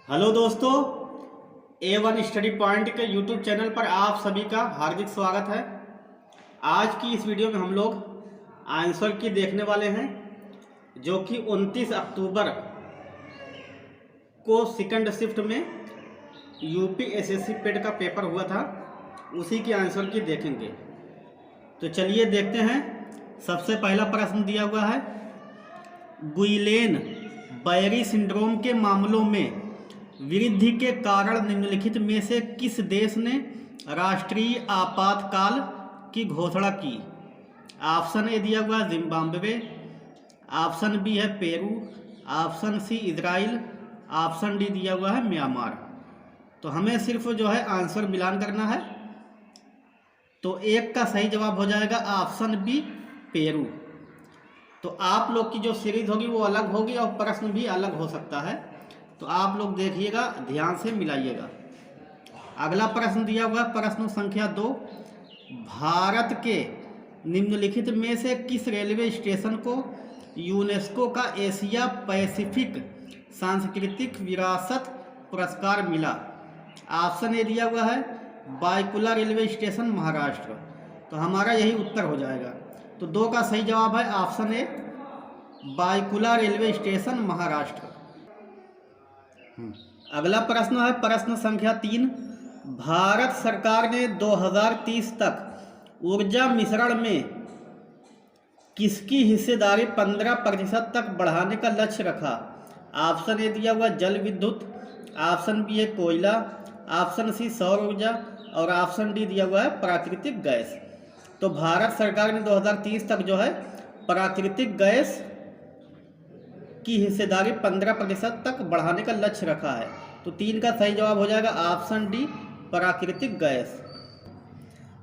Hello दोस्तों, A1 study point के YouTube channel पर आप सभी का हार्दिक स्वागत है। आज की इस वीडियो में हम लोग आंसर की देखने वाले हैं, जो कि 29 अक्टूबर को सेकंड शिफ्ट में यूपी एसएससी पेड का पेपर हुआ था, उसी के आंसर की देखेंगे। तो चलिए देखते हैं। सबसे पहला प्रश्न दिया हुआ है, गुइलेन बैरी सिंड्रोम के मामलों में वृद्धि के कारण निम्नलिखित में से किस देश ने राष्ट्रीय आपातकाल की घोषणा की? ऑप्शन ए दिया हुआ जिम्बाब्वे, ऑप्शन बी है Peru, option C Israel, option D दिया हुआ है म्यांमार। तो हमें सिर्फ जो है आंसर मिलान करना है। तो एक का सही जवाब हो जाएगा ऑप्शन बी पेरू। तो आप लोग की जो सीरीज होगी वो अलग होगी और प्रश्न भी अलग हो सकता है, तो आप लोग देखिएगा, ध्यान से मिलाइएगा। अगला प्रश्न दिया हुआ है, प्रश्न संख्या 2, भारत के निम्नलिखित में से किस रेलवे स्टेशन को यूनेस्को का एशिया पैसिफिक सांस्कृतिक विरासत पुरस्कार मिला? ऑप्शन ए दिया हुआ है बायकुला रेलवे स्टेशन महाराष्ट्र। तो हमारा यही उत्तर हो जाएगा। तो 2 का सही जवाब है option A Byculla railway station Maharashtra. अगला प्रश्न है प्रश्न संख्या 3, भारत सरकार ने 2030 तक ऊर्जा मिश्रण में किसकी हिस्सेदारी 15% तक बढ़ाने का लक्ष्य रखा? ऑप्शन ए दिया हुआ जल विद्युत, ऑप्शन बी है कोयला, ऑप्शन सी सौर ऊर्जा और ऑप्शन डी दिया हुआ है प्राकृतिक गैस। तो भारत सरकार ने 2030 तक जो है प्राकृतिक गैस की हिस्सेदारी 15% तक बढ़ाने का लक्ष्य रखा है। तो 3 का सही जवाब हो जाएगा ऑप्शन डी प्राकृतिक गैस।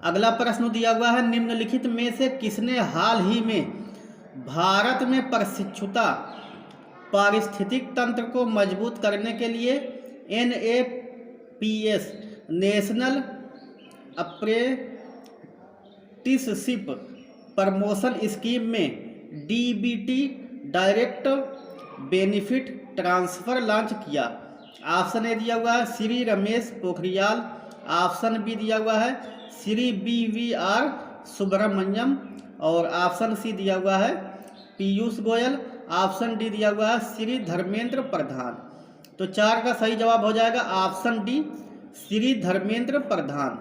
अगला प्रश्न दिया हुआ है, निम्नलिखित में से किसने हाल ही में भारत में प्रशिक्षुता पारिस्थितिक तंत्र को मजबूत करने के लिए NAPS national apprenticeship promotion scheme में DBT direct benefit transfer launch किया? ऑप्शन ए दिया हुआ है श्री रमेश पोखरियाल, ऑप्शन बी दिया हुआ है श्री BVR सुब्रमण्यम और ऑप्शन सी दिया हुआ है पीयूष गोयल, ऑप्शन डी दिया हुआ है श्री धर्मेंद्र प्रधान। तो 4 का सही जवाब हो जाएगा ऑप्शन डी श्री धर्मेंद्र प्रधान।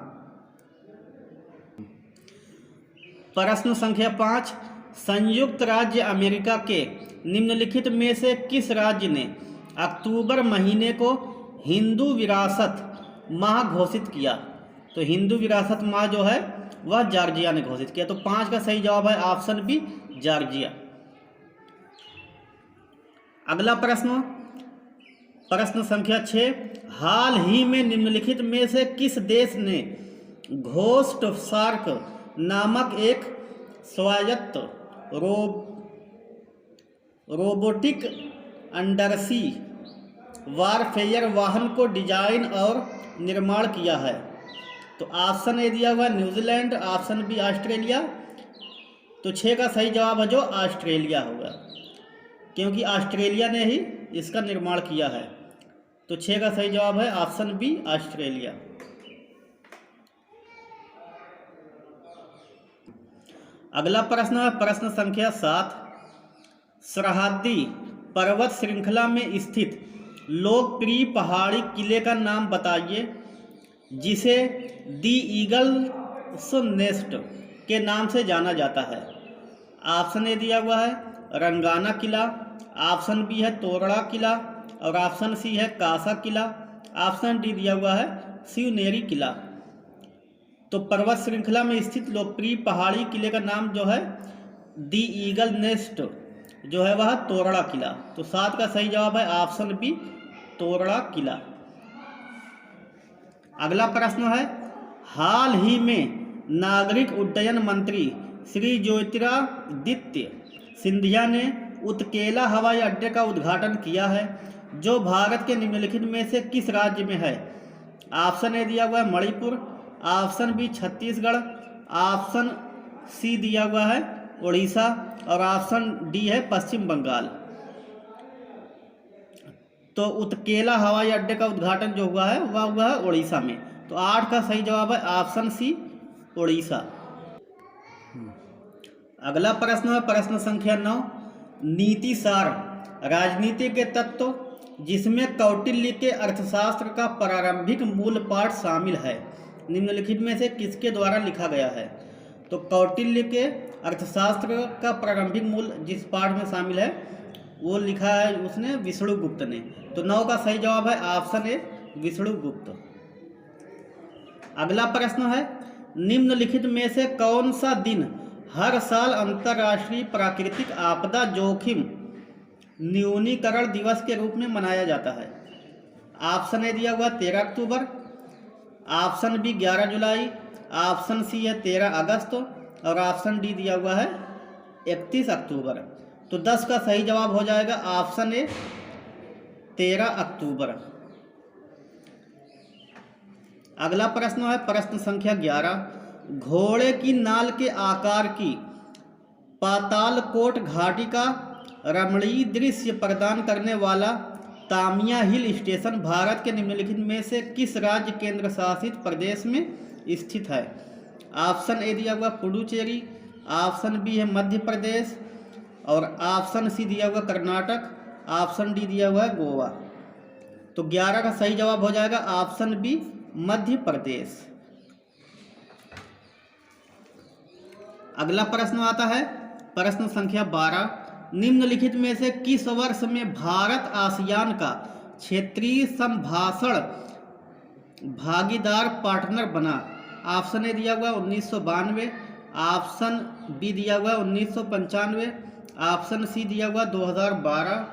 प्रश्न संख्या 5, संयुक्त राज्य अमेरिका के निम्नलिखित में से किस राज्य ने अक्टूबर महीने को हिंदू विरासत माह घोषित किया? तो हिंदू विरासत माह जो है वह जॉर्जिया ने घोषित किया। तो 5 का सही जवाब है ऑप्शन बी जॉर्जिया। अगला प्रश्न, प्रश्न संख्या 6, हाल ही में निम्नलिखित में से किस देश ने घोस्ट शार्क नामक एक स्वायत्त रोबोटिक अंडरसी वारफेयर वाहन को डिजाइन और निर्माण किया है? तो ऑप्शन ए दिया हुआ न्यूजीलैंड, ऑप्शन बी ऑस्ट्रेलिया। तो 6 का सही जवाब है जो ऑस्ट्रेलिया होगा, क्योंकि ऑस्ट्रेलिया ने ही इसका निर्माण किया है। तो 6 का सही जवाब है ऑप्शन बी ऑस्ट्रेलिया। अगला प्रश्न है प्रश्न संख्या 7, सरहदी पर्वत श्रृंखला में स्थित लोकप्रिय पहाड़ी किले का नाम बताइए जिसे दी ईगल्स नेस्ट के नाम से जाना जाता है? ऑप्शन ए दिया हुआ है रंगाना किला, ऑप्शन बी है तोरड़ा किला और ऑप्शन सी है कासा किला, ऑप्शन डी दिया हुआ है शिवनेरी किला। तो पर्वत श्रृंखला में स्थित लोकप्रिय पहाड़ी किले का नाम जो है दी ईगल नेस्ट जो है वह तोरड़ा किला। तो 7 का सही जवाब है ऑप्शन बी तोरड़ा किला। अगला प्रश्न है, हाल ही में नागरिक उड्डयन मंत्री श्री ज्योतिरादित्य सिंधिया ने उत्केला हवाई अड्डे का उद्घाटन किया है, जो भारत के निम्नलिखित में से किस राज्य में है? ऑप्शन ए दिया हुआ है Manipur, option B Chhattisgarh, option C दिया हुआ है उड़ीसा और ऑप्शन डी है पश्चिम बंगाल। तो उत्केला हवाई अड्डे का उद्घाटन जो हुआ है वह हुआ है उड़ीसा में। तो 8 का सही जवाब है ऑप्शन सी, उड़ीसा। अगला प्रश्न है प्रश्न संख्या 9, नीति सार राजनीति के तत्व जिसमें कौटिल्य के अर्थशास्त्र का प्रारंभिक मूल पाठ शामिल है, निम्नलिखित में से किसके द्वारा लिखा गया है। तो कौटिल्य के अर्थशास्त्र का प्रारंभिक मूल जिस पाठ में शामिल है वो लिखा है उसने विष्णुगुप्त ने। तो 9 का सही जवाब है ऑप्शन ए, विष्णुगुप्त। अगला प्रश्न है निम्नलिखित में से कौन सा दिन हर साल अंतर्राष्ट्रीय प्राकृतिक आपदा जोखिम न्यूनीकरण दिवस के रूप में मनाया जाता है। ऑप्शन ए दिया हुआ 13 अक्टूबर, ऑप्शन बी 11 जुलाई, ऑप्शन सी है 13 अगस्त और ऑप्शन डी दिया हुआ है 31 अक्टूबर। तो 10 का सही जवाब हो जाएगा ऑप्शन ए, 13 अक्टूबर। अगला प्रश्न है प्रश्न संख्या 11, घोड़े की नाल के आकार की पातालकोट घाटी का रमणीय दृश्य प्रदान करने वाला तामिया हिल स्टेशन भारत के निम्नलिखित में से किस राज्य केंद्र शासित प्रदेश में स्थित है। ऑप्शन ए दिया हुआ पुडुचेरी, ऑप्शन बी है मध्य प्रदेश और ऑप्शन सी दिया हुआ कर्नाटक, ऑप्शन डी दिया हुआ है गोवा। तो 11 का सही जवाब हो जाएगा ऑप्शन बी, मध्य प्रदेश। अगला प्रश्न आता है प्रश्न संख्या 12, निम्नलिखित में से किस वर्ष में भारत आसियान का क्षेत्रीय संभाषण भागीदार पार्टनर बना। ऑप्शन ए दिया हुआ 1992, ऑप्शन बी दिया हुआ 1995, ऑप्शन सी दिया हुआ 2012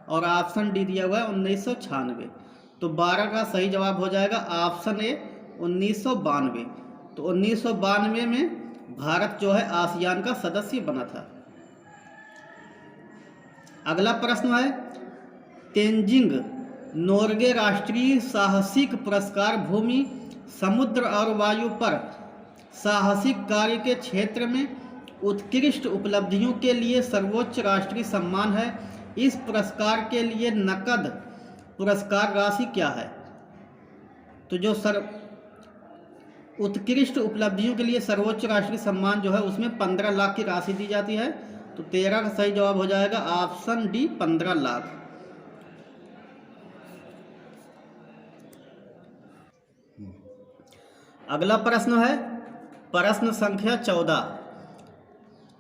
और ऑप्शन डी दिया हुआ 1996। तो 12 का सही जवाब हो जाएगा ऑप्शन ए, 1992। तो 1992 में भारत जो है आसियान का सदस्य बना था। अगला प्रश्न है तेंजिंग नोर्गे राष्ट्रीय साहसिक पुरस्कार भूमि, समुद्र और वायु पर साहसिक कार्य के क्षेत्र में उत्कृष्ट उपलब्धियों के लिए सर्वोच्च राष्ट्रीय सम्मान है। इस पुरस्कार के लिए नकद पुरस्कार राशि क्या है। तो जो उत्कृष्ट उपलब्धियों के लिए सर्वोच्च राष्ट्रीय सम्मान जो है उसमें 15 लाख की राशि दी जाती है। तो 13 का सही जवाब हो जाएगा ऑप्शन डी, 15 लाख। अगला प्रश्न है प्रश्न संख्या 14,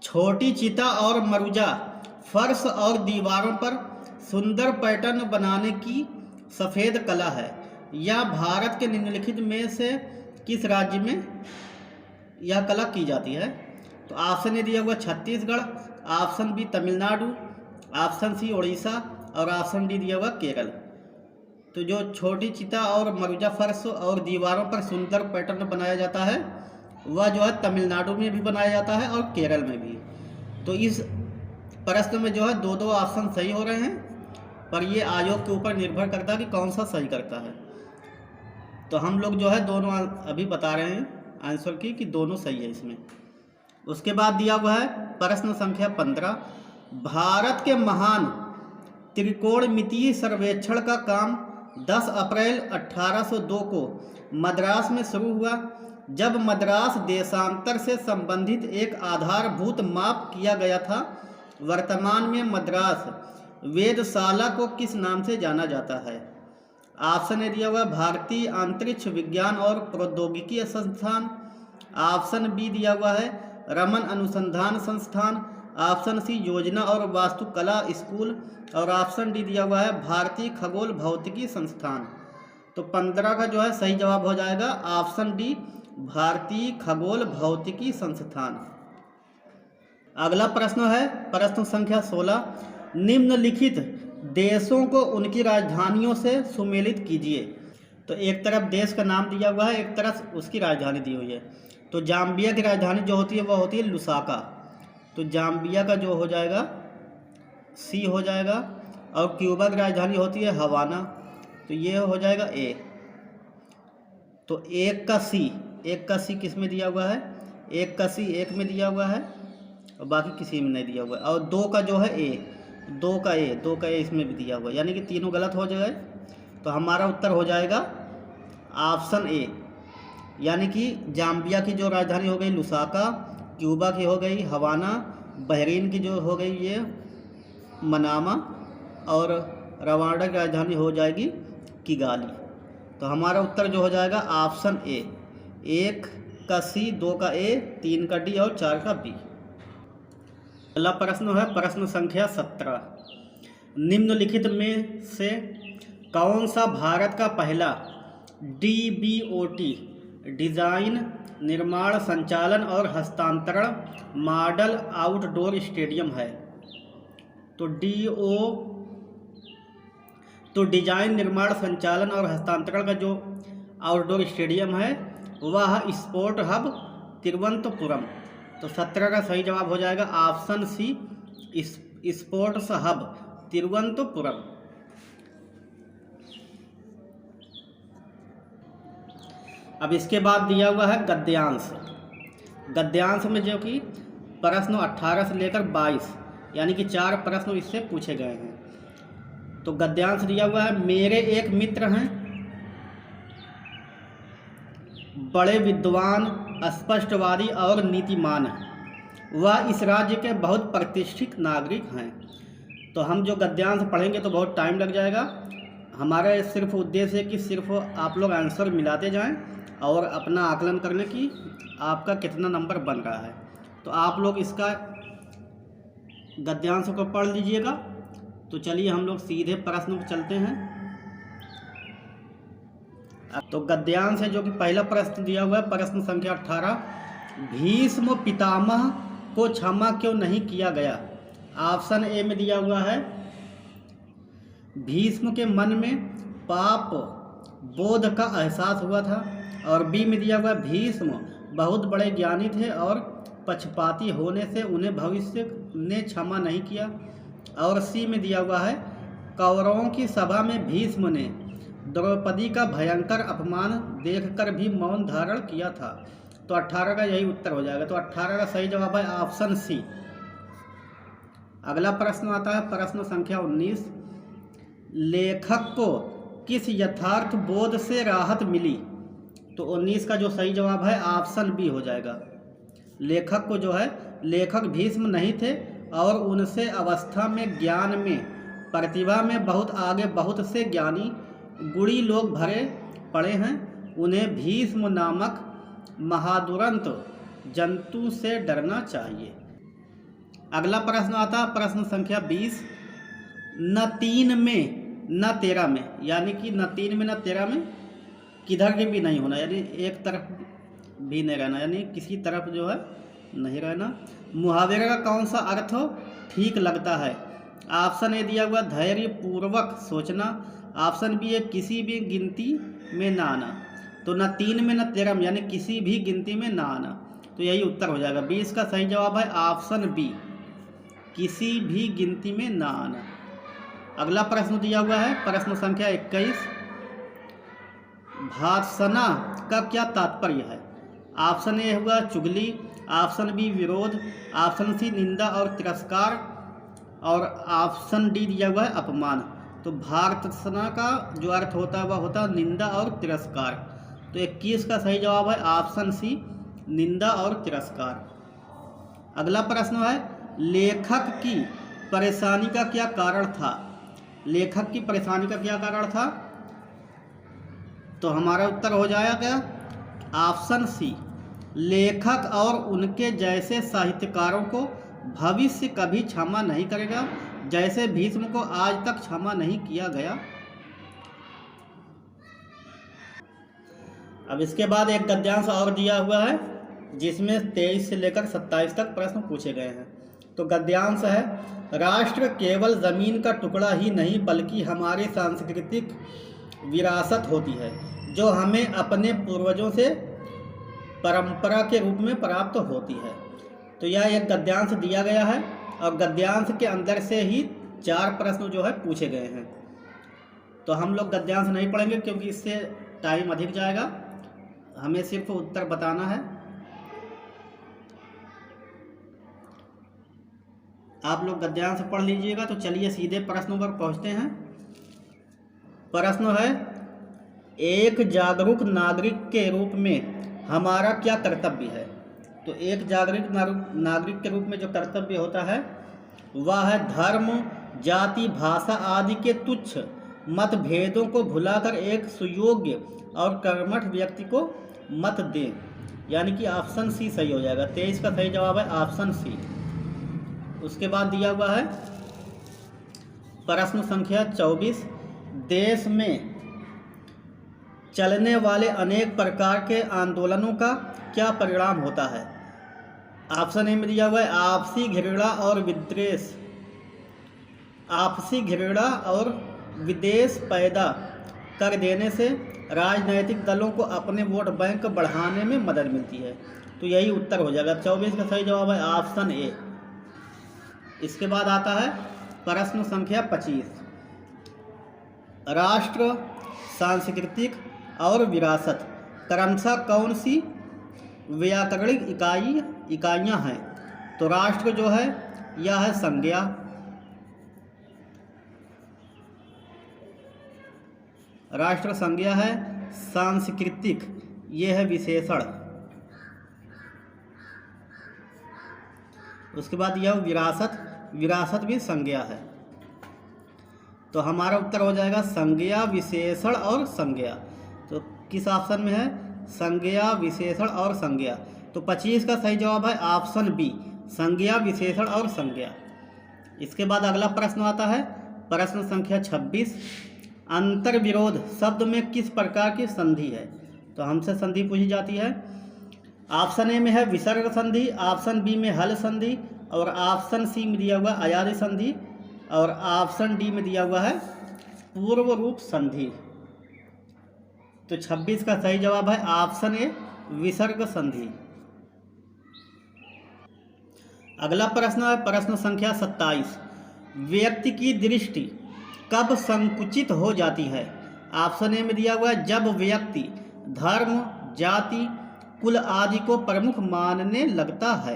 छोटी चिता और मरुजा फर्श और दीवारों पर सुंदर पैटर्न बनाने की सफ़ेद कला है। यह भारत के निम्नलिखित में से किस राज्य में यह कला की जाती है। तो ऑप्शन ए दिया हुआ Chhattisgarh, option B Tamil Nadu, option C Orissa और ऑप्शन डी दिया हुआ केरल। तो जो छोटी चिता और मरुजा फर्श और दीवारों पर सुंदर पैटर्न बनाया जाता है वह जो है तमिलनाडु में भी बनाया जाता है और केरल में भी। तो इस प्रश्न में जो है 2 ऑप्शन सही हो रहे हैं, पर ये आयोग के ऊपर निर्भर करता है कि कौन सा सही करता है। तो हम लोग जो है दोनों अभी बता रहे हैं आंसर की कि दोनों सही है इसमें। उसके बाद दिया हुआ है प्रश्न संख्या 15, भारत के महान त्रिकोणमितीय सर्वेक्षण का काम 10 अप्रैल 1802 को मद्रास में शुरू हुआ, जब मद्रास देशांतर से संबंधित एक आधारभूत माप किया गया था। वर्तमान में मद्रास वेधशाला को किस नाम से जाना जाता है। ऑप्शन ए दिया हुआ भारतीय अंतरिक्ष विज्ञान और प्रौद्योगिकी संस्थान, ऑप्शन बी दिया हुआ है रमन अनुसंधान संस्थान, ऑप्शन सी योजना और वास्तुकला स्कूल और ऑप्शन डी दिया हुआ है भारतीय खगोल भौतिकी संस्थान। तो 15 का जो है सही जवाब हो जाएगा ऑप्शन डी, भारतीय खगोल भौतिकी संस्थान। अगला प्रश्न है प्रश्न संख्या 16, निम्नलिखित देशों को उनकी राजधानियों से सुमेलित कीजिए। तो एक तरफ देश का नाम दिया हुआ है, एक तरफ उसकी राजधानी दी हुई है। तो जाम्बिया की राजधानी जो होती है वह होती है लुसाका। तो जाम्बिया का जो हो जाएगा सी हो जाएगा और क्यूबा की राजधानी होती है हवाना। तो ये हो जाएगा ए। तो एक का सी किस में दिया हुआ है, एक का सी एक में दिया हुआ है और बाकी किसी में नहीं दिया हुआ है। और 2 का जो है ए, 2 का ए इसमें भी दिया हुआ, यानी कि तीनों गलत हो जाए। तो हमारा उत्तर हो जाएगा ऑप्शन ए, यानी कि जाम्बिया की जो राजधानी हो गई लुसाका, क्यूबा की हो गई हवाना, बहरीन की जो हो गई ये मनामा, और रवांडा की राजधानी हो जाएगी किगाली। तो हमारा उत्तर जो हो जाएगा ऑप्शन ए, 1 का सी, 2 का ए, 3 का डी और 4 का बी। अगला प्रश्न है प्रश्न संख्या 17। निम्नलिखित में से कौन सा भारत का पहला डीबीओटी डिज़ाइन, निर्माण, संचालन और हस्तांतरण मॉडल आउटडोर स्टेडियम है? तो डिजाइन, निर्माण, संचालन और हस्तांतरण का जो आउटडोर स्टेडियम है वह स्पोर्ट हब तिरुवनंतपुरम। तो 17 का सही जवाब हो जाएगा option C, sports hub Thiruvananthapuram. अब इसके बाद दिया हुआ है गद्यांश। गद्यांश में जो कि प्रश्न 18 से लेकर 22 यानी कि 4 प्रश्न इससे पूछे गए हैं। तो गद्यांश दिया हुआ है, मेरे एक मित्र हैं, बड़े विद्वान, स्पष्टवादी और नीतिमान हैं। वह इस राज्य के बहुत प्रतिष्ठित नागरिक हैं। तो हम जो गद्यांश पढ़ेंगे तो बहुत टाइम लग जाएगा। हमारा सिर्फ उद्देश्य है कि सिर्फ आप लोग आंसर मिलाते जाएं और अपना आकलन करने की आपका कितना नंबर बन रहा है। तो आप लोग इसका गद्यांश को पढ़ लीजिएगा। तो चलिए हम लोग सीधे प्रश्न पर चलते हैं। तो गद्यांश है जो कि पहला प्रश्न दिया हुआ है प्रश्न संख्या 18, भीष्म पितामह को क्षमा क्यों नहीं किया गया? ऑप्शन ए में दिया हुआ है, भीष्म के मन में पाप बोध का एहसास हुआ था, और बी में दिया हुआ है, भीष्म बहुत बड़े ज्ञानी थे और पक्षपाती होने से उन्हें भविष्य ने क्षमा नहीं किया, और सी में दिया हुआ है, कौरवों की सभा में भीष्म ने द्रौपदी का भयंकर अपमान देखकर भी मौन धारण किया था। तो 18 का यही उत्तर हो जाएगा। तो 18 का सही जवाब है ऑप्शन सी। अगला प्रश्न आता है प्रश्न संख्या 19, लेखक को किस यथार्थ बोध से राहत मिली? तो 19 का जो सही जवाब है ऑप्शन बी हो जाएगा। लेखक को जो है, लेखक भीष्म नहीं थे और उनसे अवस्था में, ज्ञान में, प्रतिभा में बहुत आगे बहुत से ज्ञानी गुणी लोग भरे पड़े हैं। उन्हें भीष्म नामक महादुरंत जंतु से डरना चाहिए। अगला प्रश्न आता है प्रश्न संख्या 20, न 3 में न 13 में, यानी कि न 3 में न 13 में किधर के भी नहीं होना, यानी एक तरफ भी नहीं रहना, यानी किसी तरफ जो है नहीं रहना। मुहावरे का कौन सा अर्थ ठीक लगता है? ऑप्शन ए दिया हुआ, धैर्य पूर्वक सोचना। ऑप्शन बी है, किसी भी गिनती में ना आना। तो न 3 में न 13 में, यानी किसी भी गिनती में ना आना। तो यही उत्तर हो जाएगा। 20 का सही जवाब है ऑप्शन बी, किसी भी गिनती में ना आना। अगला प्रश्न दिया हुआ है प्रश्न संख्या 21, भर्त्सना का क्या तात्पर्य है? ऑप्शन ए हुआ चुगली, ऑप्शन बी विरोध, ऑप्शन सी निंदा और तिरस्कार, और ऑप्शन डी दिया हुआ है अपमान। तो भर्त्सना का जो अर्थ होता है वह होता है निंदा और तिरस्कार। तो 21 का सही जवाब है ऑप्शन सी, निंदा और तिरस्कार। अगला प्रश्न है, लेखक की परेशानी का क्या कारण था? लेखक की परेशानी का क्या कारण था? तो हमारा उत्तर हो जाएगा ऑप्शन सी, लेखक और उनके जैसे साहित्यकारों को भविष्य कभी क्षमा नहीं करेगा, जैसे भीष्म को आज तक क्षमा नहीं किया गया। अब इसके बाद एक गद्यांश और दिया हुआ है जिसमें 23 से लेकर 27 तक प्रश्न पूछे गए हैं। तो गद्यांश है, राष्ट्र केवल ज़मीन का टुकड़ा ही नहीं बल्कि हमारी सांस्कृतिक विरासत होती है जो हमें अपने पूर्वजों से परंपरा के रूप में प्राप्त होती है। तो यह एक गद्यांश दिया गया है और गद्यांश के अंदर से ही 4 प्रश्न जो है पूछे गए हैं। तो हम लोग गद्यांश नहीं पढ़ेंगे क्योंकि इससे टाइम अधिक जाएगा, हमें सिर्फ उत्तर बताना है। आप लोग गद्यांश पढ़ लीजिएगा। तो चलिए सीधे प्रश्नों पर पहुंचते हैं। प्रश्न है, एक जागरूक नागरिक के रूप में हमारा क्या कर्तव्य है। तो एक जागरूक नागरिक के रूप में जो कर्तव्य होता है वह है धर्म, जाति, भाषा आदि के तुच्छ मतभेदों को भुलाकर एक सुयोग्य और कर्मठ व्यक्ति को मत दें। यानी कि ऑप्शन सी सही हो जाएगा। 23 का सही जवाब है ऑप्शन सी। उसके बाद दिया हुआ है प्रश्न संख्या 24, देश में चलने वाले अनेक प्रकार के आंदोलनों का क्या परिणाम होता है। ऑप्शन ए में दिया हुआ है आपसी घृणा और विद्वेष, आपसी घृणा और विद्वेष पैदा कर देने से राजनीतिक दलों को अपने वोट बैंक बढ़ाने में मदद मिलती है। तो यही उत्तर हो जाएगा। 24 का सही जवाब है ऑप्शन ए। इसके बाद आता है प्रश्न संख्या 25, राष्ट्र, सांस्कृतिक और विरासत क्रमशः कौन सी व्याकरणिक इकाइयाँ हैं। तो राष्ट्र जो है यह है संज्ञा, राष्ट्र संज्ञा है, सांस्कृतिक ये है विशेषण। उसके बाद यह विरासत, विरासत भी संज्ञा है। तो हमारा उत्तर हो जाएगा संज्ञा, विशेषण और संज्ञा। तो किस ऑप्शन में है, संज्ञा, विशेषण और संज्ञा। तो 25 का सही जवाब है ऑप्शन बी, संज्ञा, विशेषण और संज्ञा। इसके बाद अगला प्रश्न आता है प्रश्न संख्या 26, अंतर विरोध शब्द में किस प्रकार की संधि है। तो हमसे संधि पूछी जाती है। ऑप्शन ए में है विसर्ग संधि, ऑप्शन बी में हल संधि, और ऑप्शन सी में दिया हुआ अयादि संधि, और ऑप्शन डी में दिया हुआ है पूर्व रूप संधि। तो 26 का सही जवाब है ऑप्शन ए, विसर्ग संधि। अगला प्रश्न है प्रश्न संख्या 27, व्यक्ति की दृष्टि कब संकुचित हो जाती है। ऑप्शन ए में दिया हुआ है जब व्यक्ति धर्म, जाति, कुल आदि को प्रमुख मानने लगता है।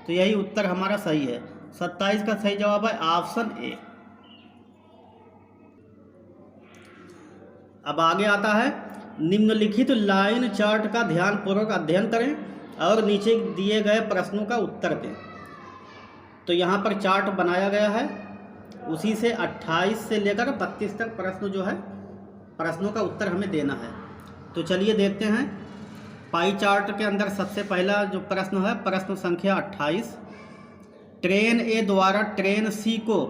तो यही उत्तर हमारा सही है। 27 का सही जवाब है ऑप्शन ए। अब आगे आता है, निम्नलिखित लाइन चार्ट का ध्यानपूर्वक अध्ययन करें और नीचे दिए गए प्रश्नों का उत्तर दें। तो यहाँ पर चार्ट बनाया गया है, उसी से 28 से लेकर 32 तक प्रश्न जो है प्रश्नों का उत्तर हमें देना है। तो चलिए देखते हैं। पाई चार्ट के अंदर सबसे पहला जो प्रश्न है प्रश्न संख्या 28, ट्रेन ए द्वारा ट्रेन सी को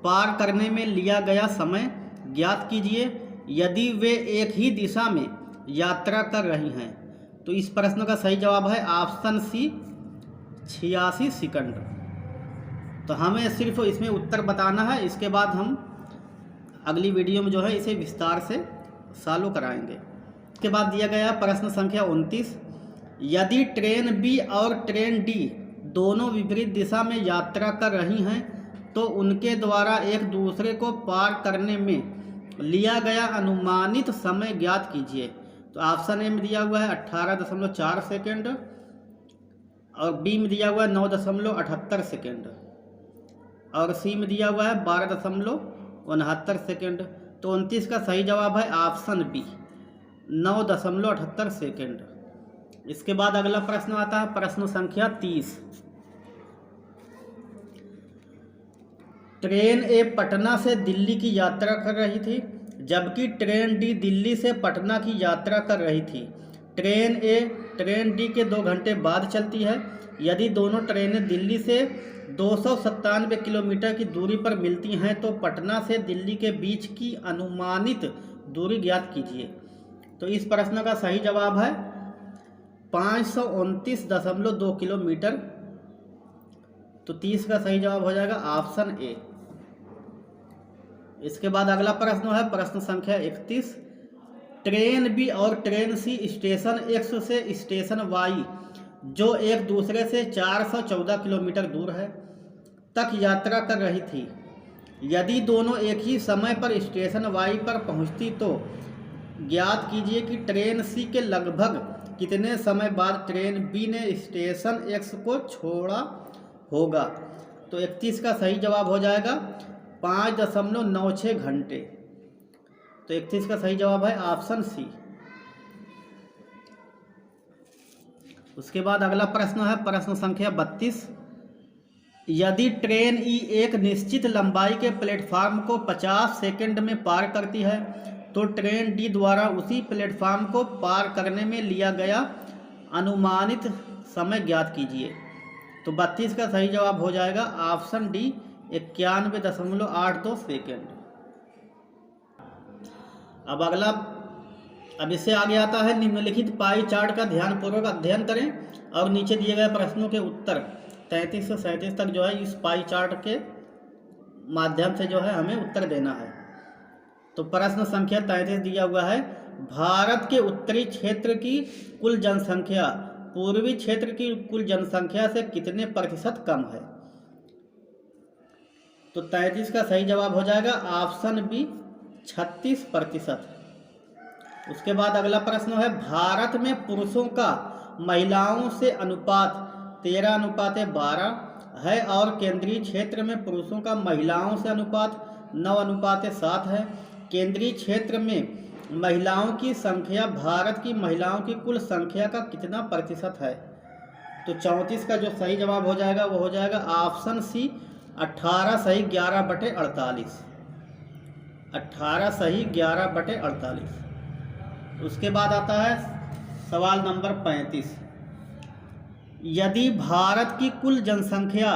पार करने में लिया गया समय ज्ञात कीजिए यदि वे एक ही दिशा में यात्रा कर रही हैं। तो इस प्रश्न का सही जवाब है ऑप्शन सी, 86 सेकंड। तो हमें सिर्फ इसमें उत्तर बताना है, इसके बाद हम अगली वीडियो में जो है इसे विस्तार से सॉल्व कराएंगे। इसके बाद दिया गया प्रश्न संख्या 29, यदि ट्रेन बी और ट्रेन डी दोनों विपरीत दिशा में यात्रा कर रही हैं तो उनके द्वारा एक दूसरे को पार करने में लिया गया अनुमानित समय ज्ञात कीजिए। तो ऑप्शन ए में दिया हुआ है 18.4 सेकेंड, और बी में दिया हुआ है 9.78 सेकेंड, और सी में दिया हुआ है 12.69 सेकेंड। तो 29 का सही जवाब है ऑप्शन बी, 9.78 सेकेंड। इसके बाद अगला प्रश्न आता है प्रश्न संख्या 30, ट्रेन ए पटना से दिल्ली की यात्रा कर रही थी जबकि ट्रेन डी दिल्ली से पटना की यात्रा कर रही थी। ट्रेन ए ट्रेन डी के 2 घंटे बाद चलती है। यदि दोनों ट्रेनें दिल्ली से 297 किलोमीटर की दूरी पर मिलती हैं तो पटना से दिल्ली के बीच की अनुमानित दूरी ज्ञात कीजिए। तो इस प्रश्न का सही जवाब है 529.2 किलोमीटर। तो 30 का सही जवाब हो जाएगा ऑप्शन ए। इसके बाद अगला प्रश्न है प्रश्न संख्या 31, ट्रेन बी और ट्रेन सी स्टेशन एक्स से स्टेशन वाई जो एक दूसरे से 414 किलोमीटर दूर है तक यात्रा कर रही थी। यदि दोनों एक ही समय पर स्टेशन वाई पर पहुंचती तो ज्ञात कीजिए कि ट्रेन सी के लगभग कितने समय बाद ट्रेन बी ने स्टेशन एक्स को छोड़ा होगा। तो 31 का सही जवाब हो जाएगा 5.96 घंटे। तो 31 का सही जवाब है ऑप्शन सी। उसके बाद अगला प्रश्न है प्रश्न संख्या 32। यदि ट्रेन ई एक निश्चित लंबाई के प्लेटफार्म को 50 सेकंड में पार करती है तो ट्रेन डी द्वारा उसी प्लेटफार्म को पार करने में लिया गया अनुमानित समय ज्ञात कीजिए। तो 32 का सही जवाब हो जाएगा ऑप्शन डी 91.82 सेकेंड। अब इससे आगे आता है निम्नलिखित पाई चार्ट का ध्यानपूर्वक अध्ययन करें और नीचे दिए गए प्रश्नों के उत्तर 33 से 37 तक जो है इस पाई चार्ट के माध्यम से जो है हमें उत्तर देना है। तो प्रश्न संख्या 33 दिया हुआ है, भारत के उत्तरी क्षेत्र की कुल जनसंख्या पूर्वी क्षेत्र की कुल जनसंख्या से कितने प्रतिशत कम है। तो 33 का सही जवाब हो जाएगा ऑप्शन बी 36%। उसके बाद अगला प्रश्न है, भारत में पुरुषों का महिलाओं से अनुपात 13:12 है और केंद्रीय क्षेत्र में पुरुषों का महिलाओं से अनुपात 9:7 है। केंद्रीय क्षेत्र में महिलाओं की संख्या भारत की महिलाओं की कुल संख्या का कितना प्रतिशत है। तो 34 का जो सही जवाब हो जाएगा वो हो जाएगा ऑप्शन सी 18 सही 11/48। 18 सही 11/48। उसके बाद आता है सवाल नंबर 35। यदि भारत की कुल जनसंख्या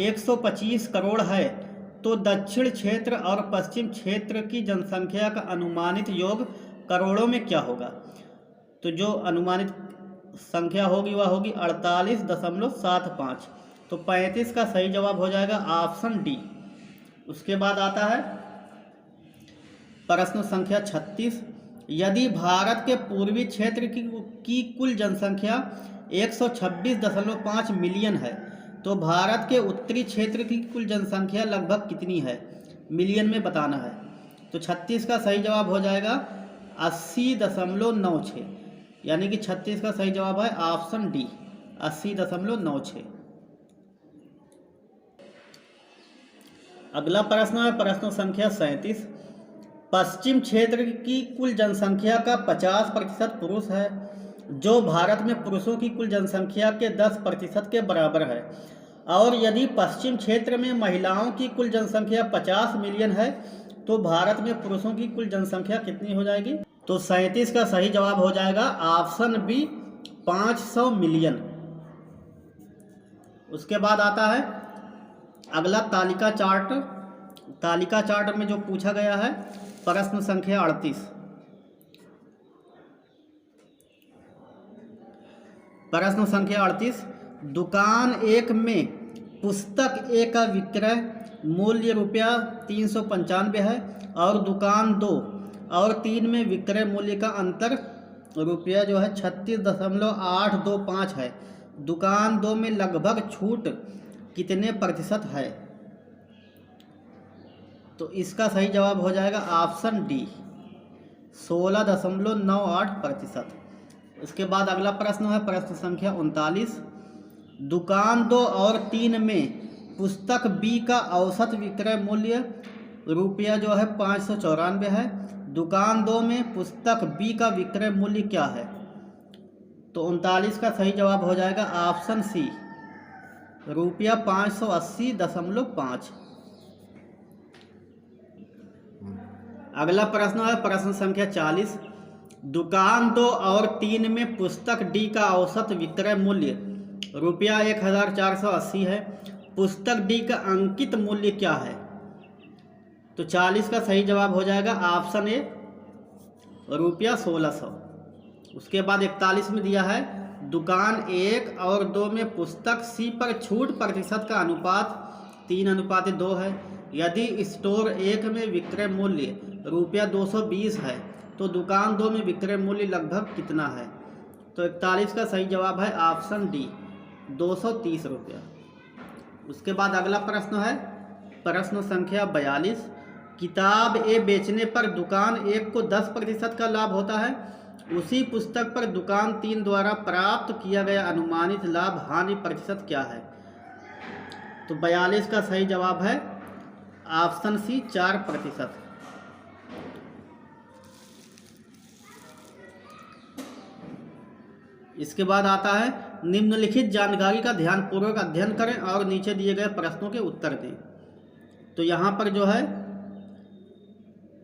125 करोड़ है तो दक्षिण क्षेत्र और पश्चिम क्षेत्र की जनसंख्या का अनुमानित योग करोड़ों में क्या होगा। तो जो अनुमानित संख्या होगी वह होगी 48.75। तो 35 का सही जवाब हो जाएगा ऑप्शन डी। उसके बाद आता है प्रश्न संख्या 36। यदि भारत के पूर्वी क्षेत्र की कुल जनसंख्या 126.5 मिलियन है तो भारत के उत्तरी क्षेत्र की कुल जनसंख्या लगभग कितनी है, मिलियन में बताना है। तो 36 का सही जवाब हो जाएगा 80.96, यानी कि 36 का सही जवाब है ऑप्शन डी 80.96। अगला प्रश्न है प्रश्न संख्या 37। पश्चिम क्षेत्र की कुल जनसंख्या का 50% पुरुष है जो भारत में पुरुषों की कुल जनसंख्या के 10% के बराबर है। और यदि पश्चिम क्षेत्र में महिलाओं की कुल जनसंख्या 50 मिलियन है तो भारत में पुरुषों की कुल जनसंख्या कितनी हो जाएगी। तो 37 का सही जवाब हो जाएगा ऑप्शन बी 500 मिलियन। उसके बाद आता है अगला तालिका चार्ट में जो पूछा गया है प्रश्न संख्या 38। प्रश्न संख्या 38। दुकान 1 में पुस्तक ए का विक्रय मूल्य ₹395 है और दुकान 2 और 3 में विक्रय मूल्य का अंतर रुपया जो है 36.825 है। दुकान 2 में लगभग छूट कितने प्रतिशत है। तो इसका सही जवाब हो जाएगा ऑप्शन डी 16.98%। इसके बाद अगला प्रश्न है प्रश्न संख्या 39। दुकान 2 और 3 में पुस्तक बी का औसत विक्रय मूल्य रुपया जो है 594 है। दुकान 2 में पुस्तक बी का विक्रय मूल्य क्या है। तो 39 का सही जवाब हो जाएगा ऑप्शन सी रुपया 580.5। अगला प्रश्न है प्रश्न संख्या 40। दुकान 2 और 3 में पुस्तक डी का औसत विक्रय मूल्य रुपया 1480 है। पुस्तक डी का अंकित मूल्य क्या है। तो 40 का सही जवाब हो जाएगा ऑप्शन ए रुपया 1600। उसके बाद 41 में दिया है दुकान 1 और 2 में पुस्तक सी पर छूट प्रतिशत का अनुपात 3:2 है। यदि स्टोर 1 में विक्रय मूल्य रुपया 220 है तो दुकान 2 में विक्रय मूल्य लगभग कितना है। तो 41 का सही जवाब है ऑप्शन डी 230 रुपया। उसके बाद अगला प्रश्न है प्रश्न संख्या 42। किताब ए बेचने पर दुकान 1 को 10% का लाभ होता है। उसी पुस्तक पर दुकान 3 द्वारा प्राप्त किया गया अनुमानित लाभ हानि प्रतिशत क्या है। तो 42 का सही जवाब है ऑप्शन सी 4%। इसके बाद आता है निम्नलिखित जानकारी का ध्यानपूर्वक अध्ययन करें और नीचे दिए गए प्रश्नों के उत्तर दें। तो यहाँ पर जो है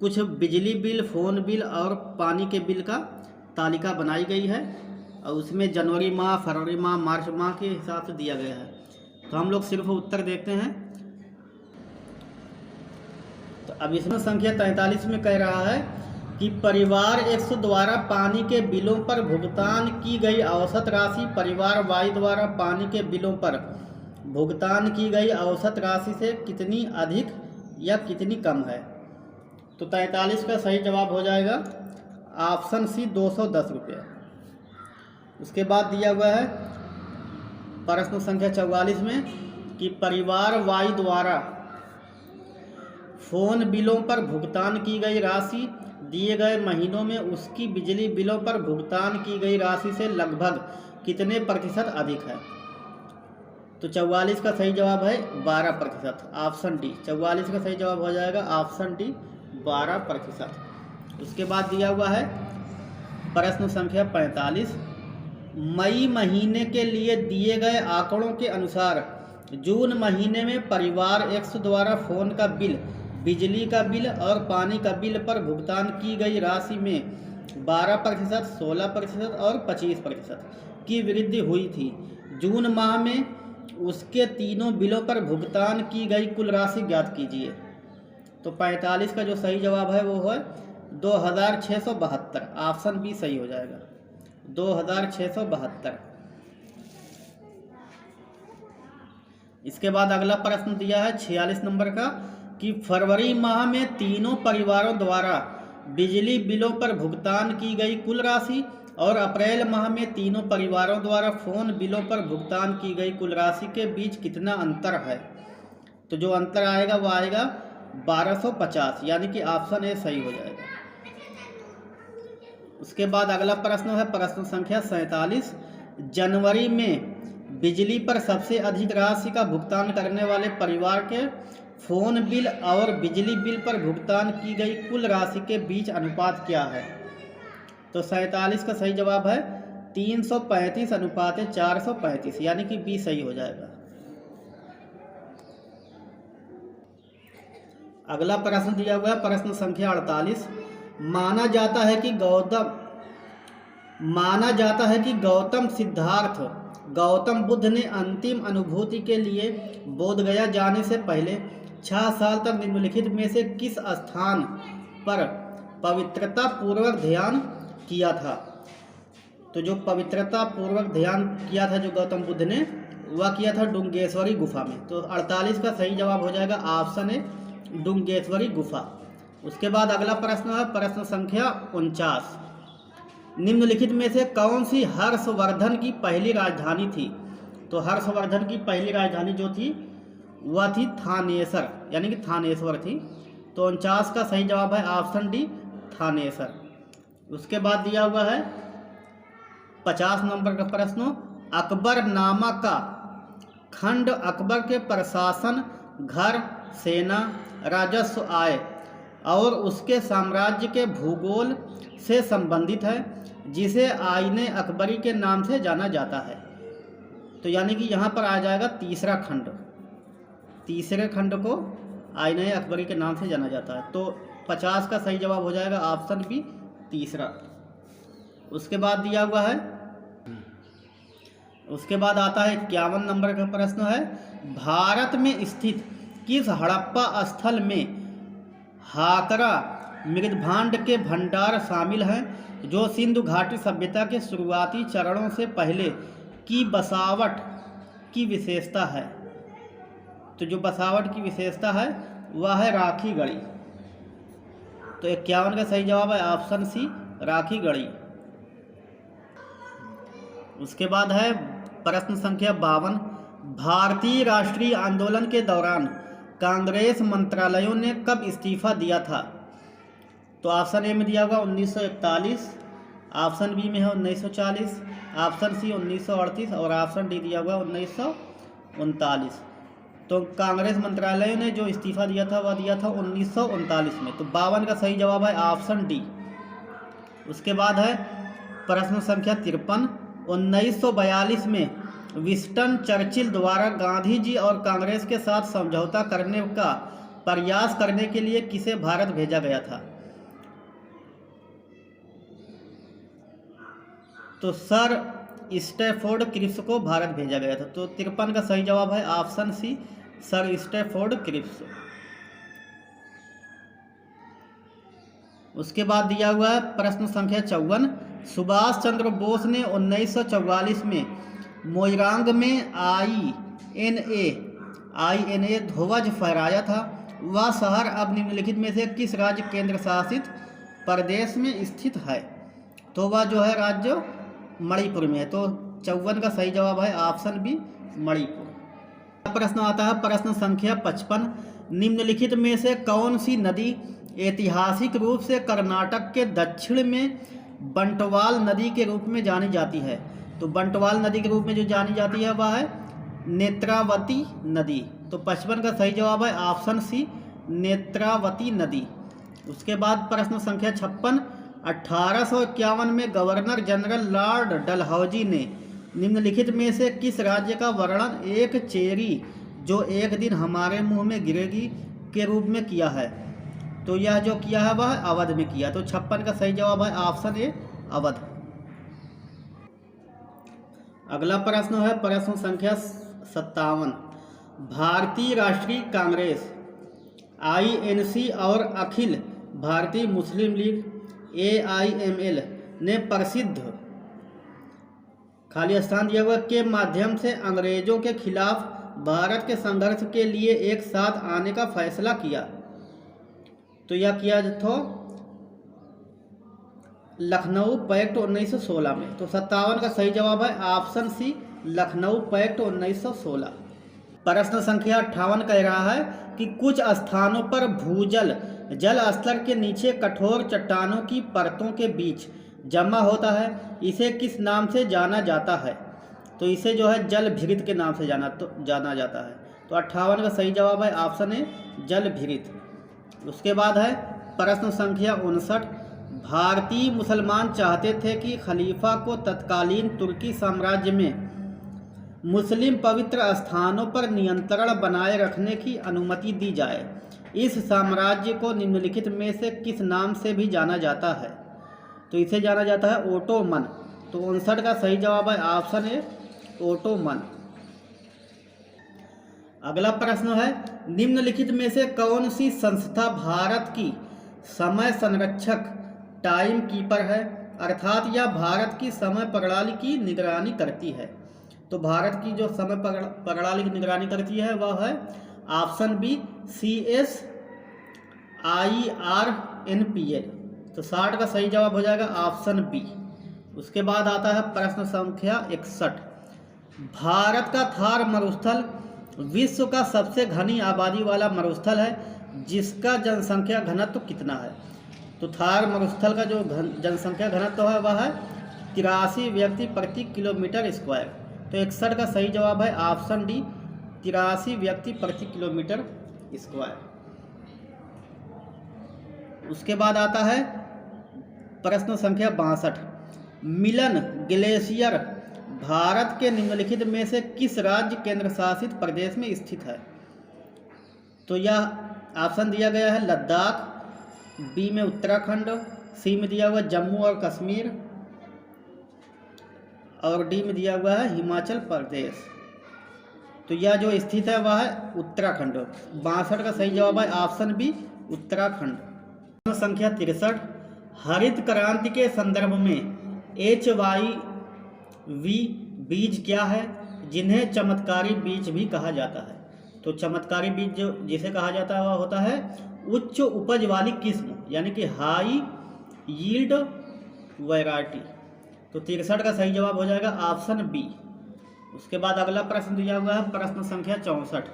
कुछ बिजली बिल, फ़ोन बिल और पानी के बिल का तालिका बनाई गई है और उसमें जनवरी माह, फरवरी माह, मार्च माह के हिसाब से दिया गया है। तो हम लोग सिर्फ उत्तर देखते हैं। तो अब इसमें संख्या 43 में कह रहा है कि परिवार X द्वारा पानी के बिलों पर भुगतान की गई औसत राशि परिवार Y द्वारा पानी के बिलों पर भुगतान की गई औसत राशि से कितनी अधिक या कितनी कम है। तो 43 का सही जवाब हो जाएगा ऑप्शन सी 210 रुपये। उसके बाद दिया हुआ है प्रश्न संख्या 44 में कि परिवार Y द्वारा फ़ोन बिलों पर भुगतान की गई राशि दिए गए महीनों में उसकी बिजली बिलों पर भुगतान की गई राशि से लगभग कितने प्रतिशत अधिक है। तो 44 का सही जवाब है 12%, ऑप्शन डी। 44 का सही जवाब हो जाएगा ऑप्शन डी 12%। उसके बाद दिया हुआ है प्रश्न संख्या 45, मई महीने के लिए दिए गए आंकड़ों के अनुसार जून महीने में परिवार X द्वारा फ़ोन का बिल, बिजली का बिल और पानी का बिल पर भुगतान की गई राशि में 12%, 16% और 25% की वृद्धि हुई थी। जून माह में उसके तीनों बिलों पर भुगतान की गई कुल राशि ज्ञात कीजिए। तो 45 का जो सही जवाब है वो है 2672, ऑप्शन बी सही हो जाएगा 2672। इसके बाद अगला प्रश्न दिया है 46 नंबर का कि फरवरी माह में तीनों परिवारों द्वारा बिजली बिलों पर भुगतान की गई कुल राशि और अप्रैल माह में तीनों परिवारों द्वारा फ़ोन बिलों पर भुगतान की गई कुल राशि के बीच कितना अंतर है। तो जो अंतर आएगा वो आएगा 1250, यानी कि ऑप्शन ए सही हो जाएगा। उसके बाद अगला प्रश्न है प्रश्न संख्या 47, जनवरी में बिजली पर सबसे अधिक राशि का भुगतान करने वाले परिवार के फ़ोन बिल और बिजली बिल पर भुगतान की गई कुल राशि के बीच अनुपात क्या है। तो 47 का सही जवाब है 335 अनुपात 435, यानी कि बी सही हो जाएगा। अगला प्रश्न दिया हुआ है प्रश्न संख्या 48, माना जाता है कि गौतम सिद्धार्थ गौतम बुद्ध ने अंतिम अनुभूति के लिए बोधगया जाने से पहले 6 साल तक निम्नलिखित में से किस स्थान पर पवित्रता पूर्वक ध्यान किया था। तो जो पवित्रता पूर्वक ध्यान किया था जो गौतम बुद्ध ने, वह किया था डुंगेश्वरी गुफा में। तो 48 का सही जवाब हो जाएगा ऑप्शन ए डुंगेश्वरी गुफा। उसके बाद अगला प्रश्न है प्रश्न संख्या 49, निम्नलिखित में से कौन सी हर्षवर्धन की पहली राजधानी थी। तो हर्षवर्धन की पहली राजधानी जो थी वह थी थानेसर, यानी कि थानेश्वर थी। तो 49 का सही जवाब है ऑप्शन डी थानेसर। उसके बाद दिया हुआ है 50 नंबर का प्रश्न, अकबरनामा का खंड अकबर के प्रशासन, घर, सेना, राजस्व, आय और उसके साम्राज्य के भूगोल से संबंधित है, जिसे आईने अकबरी के नाम से जाना जाता है। तो यानी कि यहाँ पर आ जाएगा तीसरा खंड, तीसरे खंड को आईने अकबरी के नाम से जाना जाता है। तो 50 का सही जवाब हो जाएगा ऑप्शन बी तीसरा। उसके बाद दिया हुआ है, उसके बाद आता है 51 नंबर का प्रश्न है, भारत में स्थित किस हड़प्पा स्थल में हाकरा मृदभांड के भंडार शामिल हैं जो सिंधु घाटी सभ्यता के शुरुआती चरणों से पहले की बसावट की विशेषता है। तो जो बसावट की विशेषता है वह है राखी गढ़ी। तो 51 का सही जवाब है ऑप्शन सी राखी गढ़ी। उसके बाद है प्रश्न संख्या 52, भारतीय राष्ट्रीय आंदोलन के दौरान कांग्रेस मंत्रालयों ने कब इस्तीफा दिया था। तो ऑप्शन ए में दिया होगा 1941, ऑप्शन बी में है 1940, ऑप्शन सी 1938 और ऑप्शन डी दिया हुआ 1939। तो कांग्रेस मंत्रालय ने जो इस्तीफा दिया था वह दिया था 1939 में। तो 52 का सही जवाब है ऑप्शन डी। उसके बाद है प्रश्न संख्या 53। 1942 में विंस्टन चर्चिल द्वारा गांधी जी और कांग्रेस के साथ समझौता करने का प्रयास करने के लिए किसे भारत भेजा गया था? तो सर स्टैफोर्ड क्रिप्स को भारत भेजा गया था। तो 53 का सही जवाब है option C, sir Stafford Cripps. उसके बाद दिया हुआ है प्रश्न संख्या 54। सुभाष चंद्र बोस ने 1944 में मोइरांग में आईएनए ध्वज फहराया था। वह शहर अब निम्नलिखित में से किस राज्य केंद्र शासित प्रदेश में स्थित है? तो वह जो है राज्य मणिपुर में है। तो 54 का सही जवाब है ऑप्शन बी, मणिपुर। प्रश्न आता है प्रश्न संख्या 55। निम्नलिखित में से कौन सी नदी ऐतिहासिक रूप से कर्नाटक के दक्षिण में बंटवाल नदी के रूप में जानी जाती है? तो बंटवाल नदी के रूप में जो जानी जाती है वह है नेत्रावती नदी। तो 55 का सही जवाब है ऑप्शन सी, नेत्रावती नदी। उसके बाद प्रश्न संख्या 56। 1851 में गवर्नर जनरल लॉर्ड डलहौजी ने निम्नलिखित में से किस राज्य का वर्णन एक चेरी जो एक दिन हमारे मुंह में गिरेगी के रूप में किया है? तो यह जो किया है वह अवध में किया। तो 56 का सही जवाब है ऑप्शन ए, अवध। अगला प्रश्न है प्रश्न संख्या 57। भारतीय राष्ट्रीय कांग्रेस आईएनसी और अखिल भारतीय मुस्लिम लीग AIML ने प्रसिद्ध खाली स्थान दिया हुआ के माध्यम से अंग्रेजों के खिलाफ भारत के संघर्ष के लिए एक साथ आने का फैसला किया। तो यह किया था लखनऊ पैक्ट 1916 में। तो 57 का सही जवाब है ऑप्शन सी, लखनऊ पैक्ट 1916। प्रश्न संख्या 58 कह रहा है कि कुछ स्थानों पर भूजल जल स्तर के नीचे कठोर चट्टानों की परतों के बीच जमा होता है, इसे किस नाम से जाना जाता है? तो इसे जो है जल भिरित के नाम से जाना जाता है। तो 58 का सही जवाब है ऑप्शन ए, जल भिरित। उसके बाद है प्रश्न संख्या 59। भारतीय मुसलमान चाहते थे कि खलीफा को तत्कालीन तुर्की साम्राज्य में मुस्लिम पवित्र स्थानों पर नियंत्रण बनाए रखने की अनुमति दी जाए। इस साम्राज्य को निम्नलिखित में से किस नाम से भी जाना जाता है? तो इसे जाना जाता है ओटोमन। तो 59 का सही जवाब है ऑप्शन ए, ओटोमन। अगला प्रश्न है निम्नलिखित में से कौन सी संस्था भारत की समय संरक्षक टाइम कीपर है, अर्थात यह भारत की समय प्रणाली की निगरानी करती है? तो भारत की जो समय प्रणाली की निगरानी करती है वह है ऑप्शन बी, CSIRNPL। तो 60 का सही जवाब हो जाएगा ऑप्शन बी। उसके बाद आता है प्रश्न संख्या 61। भारत का थार मरुस्थल विश्व का सबसे घनी आबादी वाला मरुस्थल है, जिसका जनसंख्या घनत्व कितना है? तो थार मरुस्थल का जो जनसंख्या घनत्व है वह है 83 व्यक्ति प्रति किलोमीटर स्क्वायर। तो 61 का सही जवाब है ऑप्शन डी, 83 व्यक्ति प्रति किलोमीटर स्क्वायर। उसके बाद आता है प्रश्न संख्या 62। मिलन ग्लेशियर भारत के निम्नलिखित में से किस राज्य केंद्र शासित प्रदेश में स्थित है? तो यह ऑप्शन दिया गया है लद्दाख, बी में उत्तराखंड, सी में दिया हुआ जम्मू और कश्मीर और डी में दिया हुआ है हिमाचल प्रदेश। तो यह जो स्थित है वह है उत्तराखंड। 62 का सही जवाब है ऑप्शन बी, उत्तराखंड। प्रश्न संख्या 63। हरित क्रांति के संदर्भ में HYV बीज क्या है, जिन्हें चमत्कारी बीज भी कहा जाता है? तो चमत्कारी बीज जो जिसे कहा जाता है वह होता है उच्च उपज वाली किस्म, यानी कि हाई यील्ड वैरायटी। तो 63 का सही जवाब हो जाएगा ऑप्शन बी। उसके बाद अगला प्रश्न दिया हुआ है प्रश्न संख्या 64।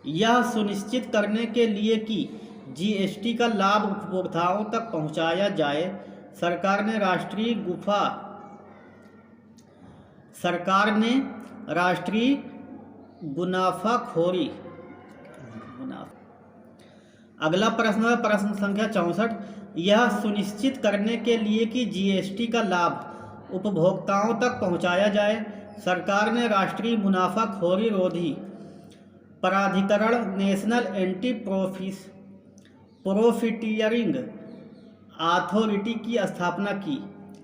यह सुनिश्चित करने के लिए कि GST का लाभ उपभोक्ताओं तक पहुंचाया जाए, सरकार ने राष्ट्रीय मुनाफाखोरी। अगला प्रश्न है प्रश्न संख्या 64। यह सुनिश्चित करने के लिए कि जीएसटी का लाभ उपभोक्ताओं तक पहुंचाया जाए, सरकार ने राष्ट्रीय मुनाफाखोरी रोधी प्राधिकरण नेशनल एंटी प्रॉफिटियरिंग अथॉरिटी की स्थापना की,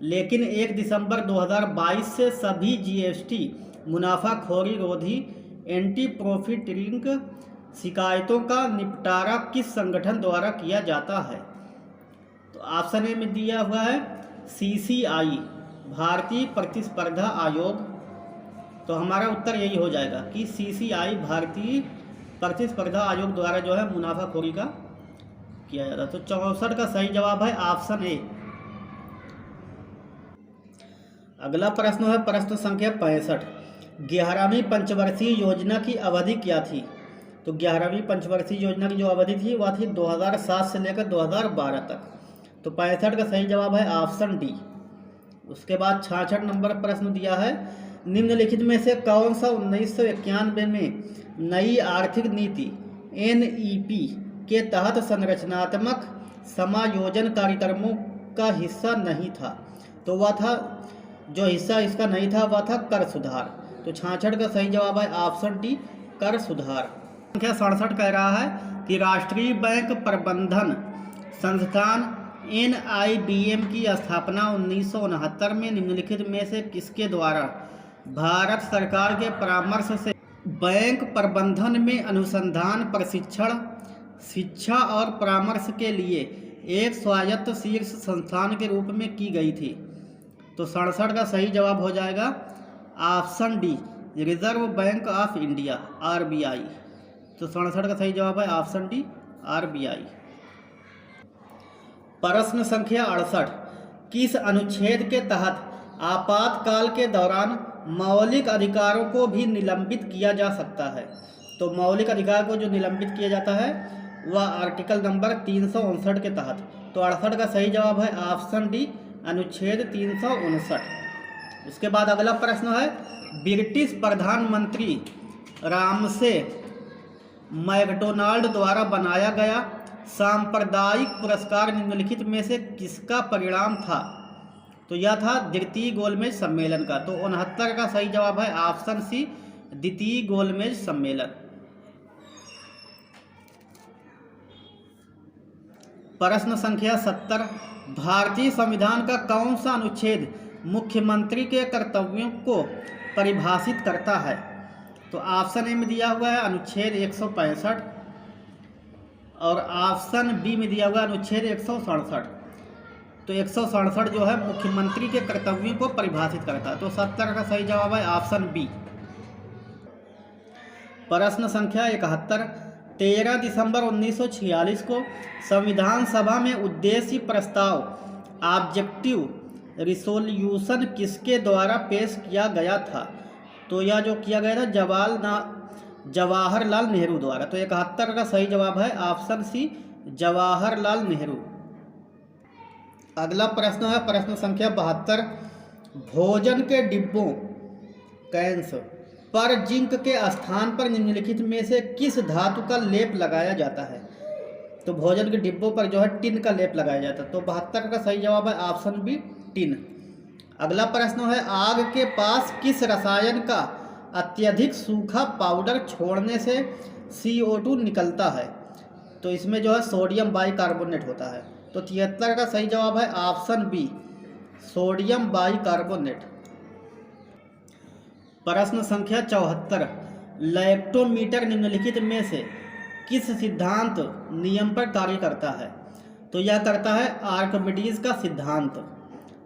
लेकिन 1 दिसंबर 2022 से सभी जीएसटी मुनाफाखोरी रोधी एंटी प्रॉफिटियरिंग शिकायतों का निपटारा किस संगठन द्वारा किया जाता है? तो ऑप्शन ए में दिया हुआ है सीसीआई, भारतीय प्रतिस्पर्धा आयोग। तो हमारा उत्तर यही हो जाएगा कि सीसीआई, भारतीय प्रतिस्पर्धा आयोग द्वारा जो है मुनाफाखोरी का किया जाता है। तो 64 का सही जवाब है ऑप्शन ए। अगला प्रश्न है प्रश्न संख्या 65। 11वीं पंचवर्षीय योजना की अवधि क्या थी? तो 11वीं पंचवर्षीय योजना की जो अवधि थी वह थी 2007 से लेकर 2012 तक। तो 65 का सही जवाब है ऑप्शन डी। उसके बाद 66 नंबर प्रश्न दिया है, निम्नलिखित में से कौन सा 1991 में नई आर्थिक नीति एनईपी के तहत संरचनात्मक समायोजन कार्यक्रमों का हिस्सा नहीं था? तो वह था, जो हिस्सा इसका नहीं था वह था कर सुधार। तो 66 का सही जवाब है ऑप्शन डी, कर सुधार। संख्या 67 कह रहा है कि राष्ट्रीय बैंक प्रबंधन संस्थान NIBM की स्थापना 1969 में निम्नलिखित में से किसके द्वारा भारत सरकार के परामर्श से बैंक प्रबंधन में अनुसंधान, प्रशिक्षण, शिक्षा और परामर्श के लिए एक स्वायत्त शीर्ष संस्थान के रूप में की गई थी? तो 67 का सही जवाब हो जाएगा option D, reserve bank of India RBI। तो 67 का सही जवाब है ऑप्शन डी, RBI। प्रश्न संख्या 68। किस अनुच्छेद के तहत आपातकाल के दौरान मौलिक अधिकारों को भी निलंबित किया जा सकता है? तो मौलिक अधिकार को जो निलंबित किया जाता है वह आर्टिकल नंबर 359 के तहत। तो 68 का सही जवाब है ऑप्शन डी, अनुच्छेद 359। उसके बाद अगला प्रश्न है, ब्रिटिश प्रधानमंत्री रामसे मैकडोनाल्ड द्वारा बनाया गया सांप्रदायिक पुरस्कार निम्नलिखित में से किसका परिणाम था? तो यह था द्वितीय गोलमेज सम्मेलन का। तो 69 का सही जवाब है ऑप्शन सी, द्वितीय गोलमेज सम्मेलन। प्रश्न संख्या 70। भारतीय संविधान का कौन सा अनुच्छेद मुख्यमंत्री के कर्तव्यों को परिभाषित करता है? तो ऑप्शन ए में दिया हुआ है अनुच्छेद 165 और ऑप्शन बी में दिया हुआ है अनुच्छेद 167। तो 167 जो है मुख्यमंत्री के कर्तव्यों को परिभाषित करता है। तो 70 का सही जवाब है ऑप्शन बी। प्रश्न संख्या 71। 13 दिसंबर 1946 को संविधान सभा में उद्देश्य प्रस्ताव ऑब्जेक्टिव रिसोल्यूशन किसके द्वारा पेश किया गया था? तो यह जो किया गया था जवाहरलाल नेहरू द्वारा। तो 71 का सही जवाब है ऑप्शन सी, जवाहरलाल नेहरू। अगला प्रश्न है प्रश्न संख्या 72। भोजन के डिब्बों कैंस पर जिंक के स्थान पर निम्नलिखित में से किस धातु का लेप लगाया जाता है? तो भोजन के डिब्बों पर जो है टिन का लेप लगाया जाता है। तो 72 का सही जवाब है ऑप्शन बी, टिन। अगला प्रश्न है, आग के पास किस रसायन का अत्यधिक सूखा पाउडर छोड़ने से CO2 निकलता है? तो इसमें जो है सोडियम बाइकार्बोनेट होता है। तो 73 का सही जवाब है ऑप्शन बी, सोडियम बाइकार्बोनेट। प्रश्न संख्या 74। लैक्टोमीटर निम्नलिखित में से किस सिद्धांत नियम पर कार्य करता है? तो यह करता है आर्किमिडीज का सिद्धांत।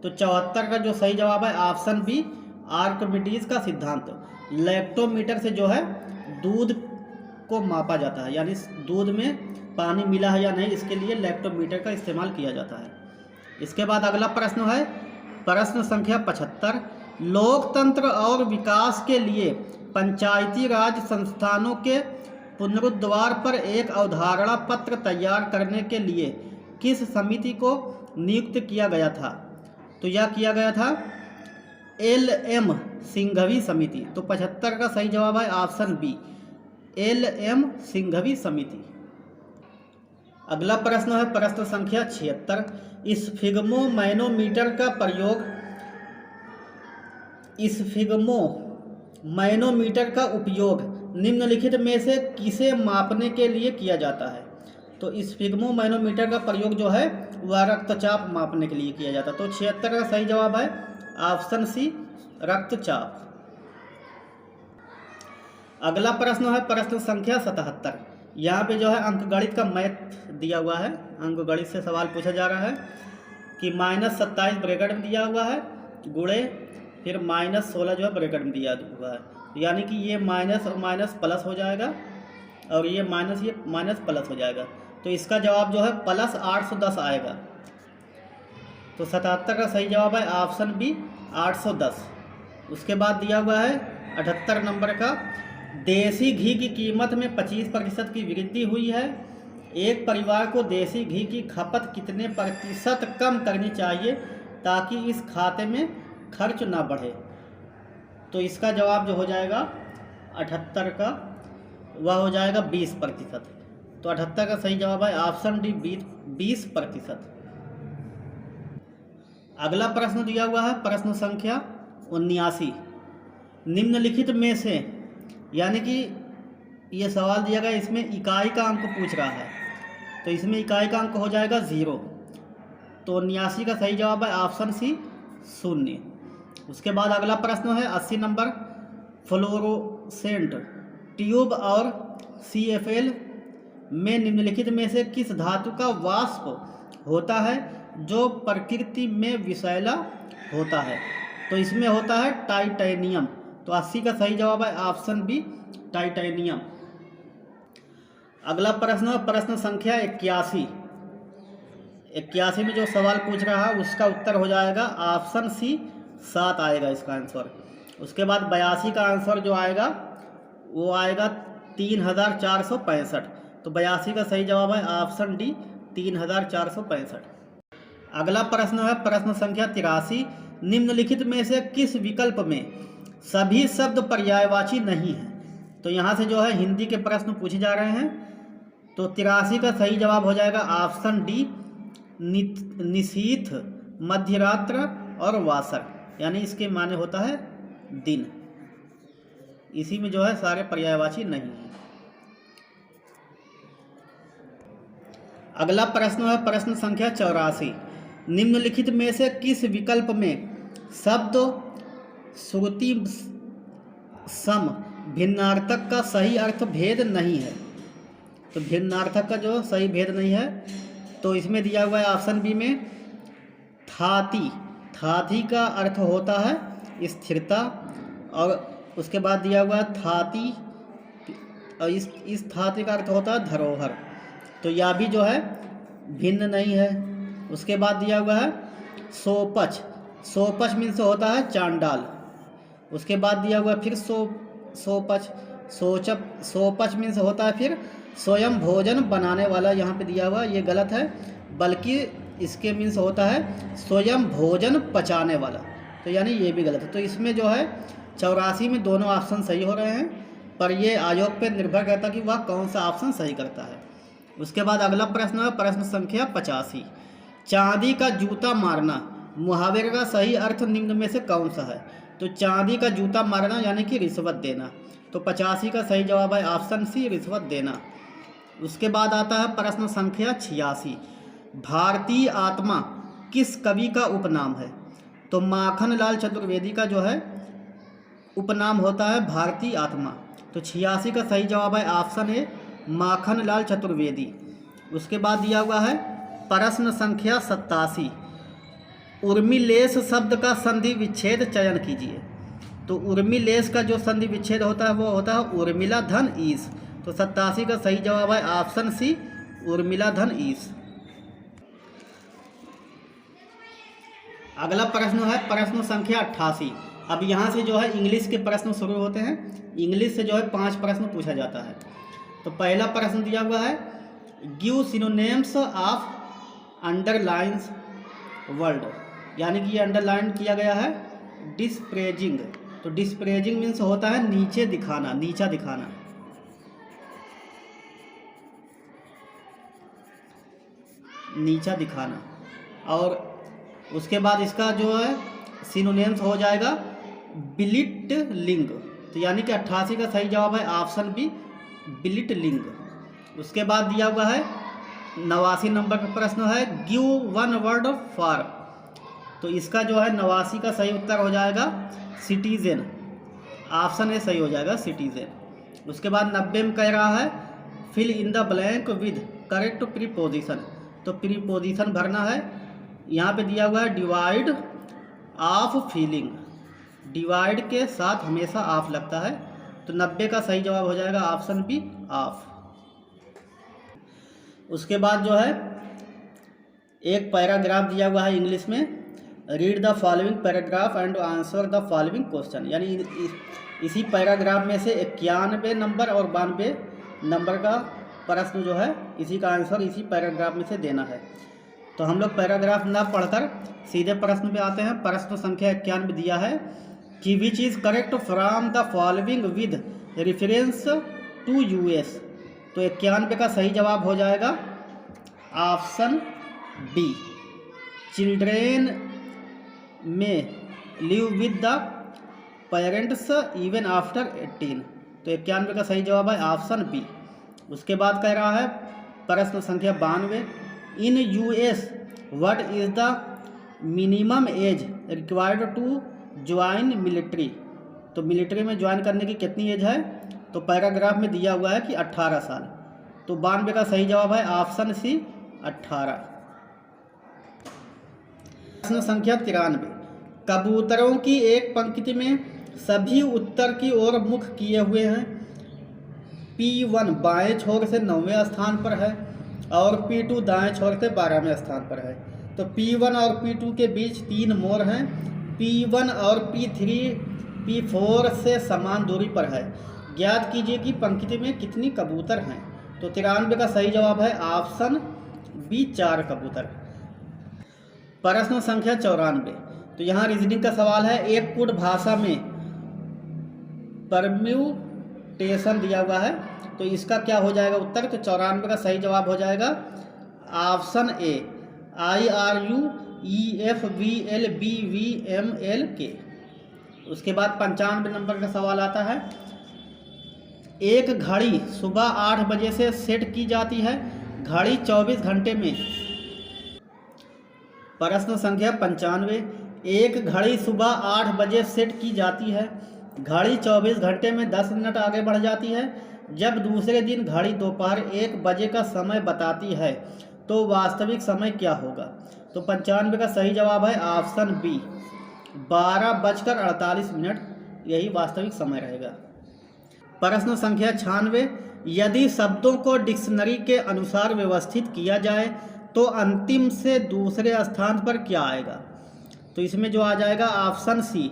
तो 74 का जो सही जवाब है ऑप्शन बी, आर्किमिडीज का सिद्धांत। लैक्टोमीटर से जो है दूध को मापा जाता है, यानी दूध में पानी मिला है या नहीं, इसके लिए लैक्टोमीटर का इस्तेमाल किया जाता है। इसके बाद अगला प्रश्न है प्रश्न संख्या 75। लोकतंत्र और विकास के लिए पंचायती राज संस्थानों के पुनरुद्धार पर एक अवधारणा पत्र तैयार करने के लिए किस समिति को नियुक्त किया गया था? तो यह किया गया था LM सिंघवी समिति। तो 75 का सही जवाब है ऑप्शन बी, LM सिंघवी समिति। अगला प्रश्न है प्रश्न संख्या 76। स्फिग्मोमैनोमीटर का उपयोग निम्नलिखित में से किसे मापने के लिए किया जाता है? तो स्फिग्मोमैनोमीटर का प्रयोग जो है वह रक्तचाप मापने के लिए किया जाता है। तो 76 का सही जवाब है ऑप्शन सी, रक्तचाप। अगला प्रश्न है प्रश्न संख्या 77। यहाँ पे जो है अंकगणित का मैथ दिया हुआ है, अंकगणित से सवाल पूछा जा रहा है कि -27 ब्रैकेट में दिया हुआ है गुणे फिर -16 जो है ब्रैकेट में दिया हुआ है, यानी कि ये माइनस और माइनस प्लस हो जाएगा और ये माइनस प्लस हो जाएगा। तो इसका जवाब जो है प्लस 810 आएगा। तो 77 का सही जवाब है ऑप्शन बी, 810। उसके बाद दिया हुआ है 78 नंबर का, देसी घी की कीमत में 25% की वृद्धि हुई है। एक परिवार को देसी घी की खपत कितने प्रतिशत कम करनी चाहिए ताकि इस खाते में खर्च ना बढ़े? तो इसका जवाब जो हो जाएगा 78 का, वह हो जाएगा 20%। तो 78 का सही जवाब है ऑप्शन डी, 20%। अगला प्रश्न दिया हुआ है प्रश्न संख्या 79। निम्नलिखित में से, यानी कि ये सवाल दिया गया, इसमें इकाई का अंक पूछ रहा है, तो इसमें इकाई का अंक हो जाएगा 0। तो 79 का सही जवाब है ऑप्शन सी, 0। उसके बाद अगला प्रश्न है 80 नंबर, फ्लोरोसेंट ट्यूब और CFL में निम्नलिखित में से किस धातु का वाष्प होता है जो प्रकृति में विषैला होता है? तो इसमें होता है टाइटेनियम। तो 80 का सही जवाब है ऑप्शन बी, टाइटेनियम। अगला प्रश्न है प्रश्न संख्या 81। 81 में जो सवाल पूछ रहा है उसका उत्तर हो जाएगा ऑप्शन सी, 7 आएगा इसका आंसर। उसके बाद 82 का आंसर जो आएगा वो आएगा 3465। तो 82 का सही जवाब है ऑप्शन डी, 3465। अगला प्रश्न है प्रश्न संख्या 83। निम्नलिखित में से किस विकल्प में सभी शब्द पर्यायवाची नहीं है? तो यहाँ से जो है हिंदी के प्रश्न पूछे जा रहे हैं। तो 83 का सही जवाब हो जाएगा ऑप्शन डी, निशीथ, मध्यरात्र और वासर, यानी इसके माने होता है दिन। इसी में जो है सारे पर्यायवाची नहीं है। अगला प्रश्न है प्रश्न संख्या 84। निम्नलिखित में से किस विकल्प में शब्द श्रुति सम भिन्नार्थक का सही अर्थ भेद नहीं है? तो भिन्नार्थक का जो सही भेद नहीं है, तो इसमें दिया हुआ है ऑप्शन बी में थाती। थाती का अर्थ होता है स्थिरता, और उसके बाद दिया हुआ है थाती, और इस थाती का अर्थ होता है धरोहर। तो यह भी जो है भिन्न नहीं है। उसके बाद दिया हुआ है सोपच। सोपच मीन्स होता है चांडाल। उसके बाद दिया हुआ है फिर सोपच। सोपच मीन्स होता है फिर स्वयं भोजन बनाने वाला। यहाँ पे दिया हुआ ये गलत है, बल्कि इसके मीन्स होता है स्वयं भोजन पचाने वाला। तो यानी ये भी गलत है। तो इसमें जो है 84 में दोनों ऑप्शन सही हो रहे हैं, पर ये आयोग पर निर्भर करता है कि वह कौन सा ऑप्शन सही करता है। उसके बाद अगला प्रश्न है प्रश्न संख्या 85। चांदी का जूता मारना मुहावरे का सही अर्थ निम्न में से कौन सा है? तो चांदी का जूता मारना यानी कि रिश्वत देना। तो 85 का सही जवाब है ऑप्शन सी, रिश्वत देना। उसके बाद आता है प्रश्न संख्या 86। भारतीय आत्मा किस कवि का उपनाम है? तो माखनलाल चतुर्वेदी का जो है उपनाम होता है भारतीय आत्मा। तो 86 का सही जवाब है ऑप्शन ए, माखनलाल चतुर्वेदी। उसके बाद दिया हुआ है प्रश्न संख्या 87। उर्मिलेश शब्द का संधि विच्छेद चयन कीजिए। तो उर्मिलेश का जो संधि विच्छेद होता है वो होता है उर्मिला धन ईश। तो 87 का सही जवाब है ऑप्शन सी, उर्मिला धन ईश। अगला प्रश्न है प्रश्न संख्या 88। अब यहाँ से जो है इंग्लिश के प्रश्न शुरू होते हैं। इंग्लिश से जो है 5 प्रश्न पूछा जाता है। तो पहला प्रश्न दिया हुआ है give synonyms of underlines word, यानी कि ये अंडरलाइन किया गया है डिस्प्रेजिंग। तो डिस्प्रेजिंग मीन्स होता है नीचे दिखाना, नीचा दिखाना। नीचा दिखाना। और उसके बाद इसका जो है सिनोनिम्स हो जाएगा बिलिटलिंग। तो यानी कि 88 का सही जवाब है ऑप्शन बी, बिलिटलिंग। उसके बाद दिया हुआ है 89 नंबर का प्रश्न है गिव वन वर्ड फॉर। तो इसका जो है 89 का सही उत्तर हो जाएगा सिटीजन। ऑप्शन ए सही हो जाएगा, सिटीजन। उसके बाद 90 में कह रहा है fill in the blank with correct preposition. तो प्रीपोजिशन भरना है। यहाँ पे दिया हुआ है डिवाइड ऑफ फीलिंग। डिवाइड के साथ हमेशा ऑफ लगता है। तो 90 का सही जवाब हो जाएगा ऑप्शन बी, ऑफ। उसके बाद जो है एक पैराग्राफ दिया हुआ है इंग्लिश में, read the following paragraph and answer the following question. यानी इसी पैराग्राफ में से 91 नंबर और 92 नंबर का प्रश्न जो है इसी का आंसर इसी पैराग्राफ में से देना है। तो हम लोग पैराग्राफ ना पढ़कर सीधे प्रश्न पे आते हैं। प्रश्न संख्या 91 दिया है कि which is correct from the following with reference to US. तो 91 का सही जवाब हो जाएगा option B, children may live with the parents even after 18। तो 91 का सही जवाब है ऑप्शन बी। उसके बाद कह रहा है प्रश्न संख्या 92 in US what is the minimum age required to join military. तो मिलिट्री में ज्वाइन करने की कितनी एज है? तो पैराग्राफ में दिया हुआ है कि 18 साल। तो 92 का सही जवाब है ऑप्शन सी, 18। प्रश्न संख्या 93 कबूतरों की एक पंक्ति में सभी उत्तर की ओर मुख किए हुए हैं। P1 बाएं छोर से 9वें स्थान पर है और P2 दाएं छोर से 12वें स्थान पर है। तो P1 और P2 के बीच 3 मोड़ हैं। P1 और P3 P4 से समान दूरी पर है। ज्ञात कीजिए कि पंक्ति में कितनी कबूतर हैं। तो 93 का सही जवाब है ऑप्शन बी, 4 कबूतर। प्रश्न संख्या 94 तो यहाँ रीजनिंग का सवाल है। एक कुट भाषा में परम्यूटेशन दिया हुआ है, तो इसका क्या हो जाएगा उत्तर? तो 94 का सही जवाब हो जाएगा ऑप्शन ए, IRUEFVLBVMLK। उसके बाद 95 नंबर का सवाल आता है एक घड़ी सुबह 8 बजे से सेट की जाती है, घड़ी 24 घंटे में। प्रश्न संख्या 95 एक घड़ी सुबह 8 बजे सेट की जाती है, घड़ी 24 घंटे में 10 मिनट आगे बढ़ जाती है। जब दूसरे दिन घड़ी दोपहर 1 बजे का समय बताती है तो वास्तविक समय क्या होगा? तो 95 का सही जवाब है ऑप्शन बी, 12:48, यही वास्तविक समय रहेगा। प्रश्न संख्या 96 यदि शब्दों को डिक्शनरी के अनुसार व्यवस्थित किया जाए तो अंतिम से दूसरे स्थान पर क्या आएगा? तो इसमें जो आ जाएगा ऑप्शन सी,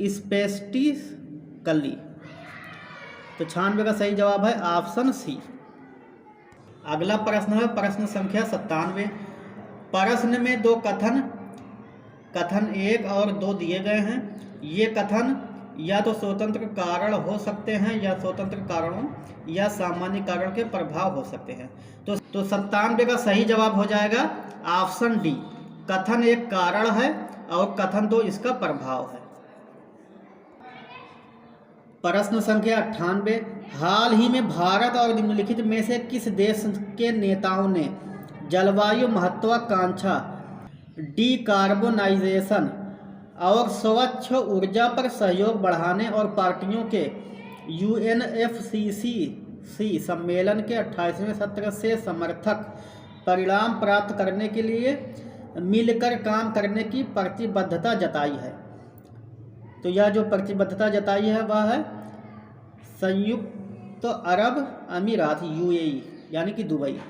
स्पेस्टिकली। तो 96 का सही जवाब है ऑप्शन सी। अगला प्रश्न है प्रश्न संख्या 97। प्रश्न में 2 कथन 1 और 2 दिए गए हैं। ये कथन या तो स्वतंत्र कारण हो सकते हैं या स्वतंत्र कारणों या सामान्य कारण के प्रभाव हो सकते हैं। तो 97 का सही जवाब हो जाएगा ऑप्शन डी, कथन 1 कारण है और कथन 2 इसका प्रभाव है। प्रश्न संख्या 98 हाल ही में भारत और निम्नलिखित में से किस देश के नेताओं ने जलवायु महत्वाकांक्षा, डिकार्बोनाइजेशन और स्वच्छ ऊर्जा पर सहयोग बढ़ाने और पार्टियों के UNFCCC सम्मेलन के 28वें सत्र से समर्थक परिणाम प्राप्त करने के लिए मिलकर काम करने की प्रतिबद्धता जताई है? तो यह जो प्रतिबद्धता जताई है वह है संयुक्त अरब अमीरात UAE यानी कि दुबई।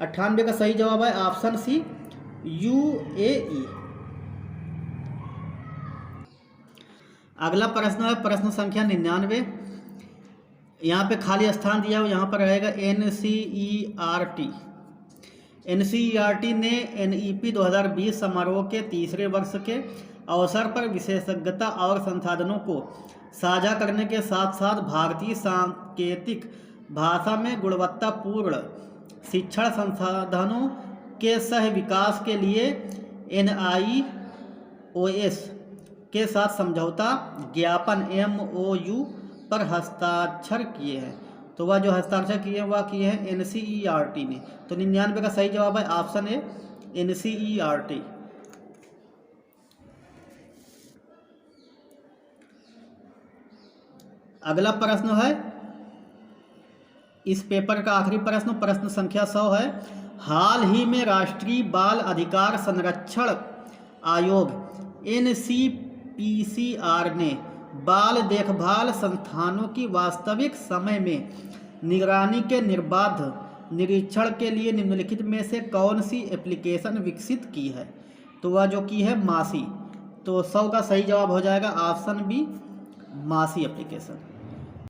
98 का सही जवाब है ऑप्शन सी, UAE। अगला प्रश्न है प्रश्न संख्या 99। यहाँ पे खाली स्थान दिया हुआ, यहाँ पर रहेगा NCERT। NCERT ने NEP 2020 समारोह के तीसरे वर्ष के अवसर पर विशेषज्ञता और संसाधनों को साझा करने के साथ साथ भारतीय सांकेतिक भाषा में गुणवत्तापूर्ण शिक्षण संसाधनों के सह विकास के लिए NIOS के साथ समझौता ज्ञापन MOU पर हस्ताक्षर किए हैं। तो वह जो हस्ताक्षर किए वह किए हैं NCERT ने। तो 99 का सही जवाब है ऑप्शन ए NCERT। अगला प्रश्न है इस पेपर का आखिरी प्रश्न, प्रश्न संख्या 100 है। हाल ही में राष्ट्रीय बाल अधिकार संरक्षण आयोग NCPCR ने बाल देखभाल संस्थानों की वास्तविक समय में निगरानी के निर्बाध निरीक्षण के लिए निम्नलिखित में से कौन सी एप्लीकेशन विकसित की है? तो वह जो की है मासी। तो 100 का सही जवाब हो जाएगा ऑप्शन बी मासी एप्लीकेशन।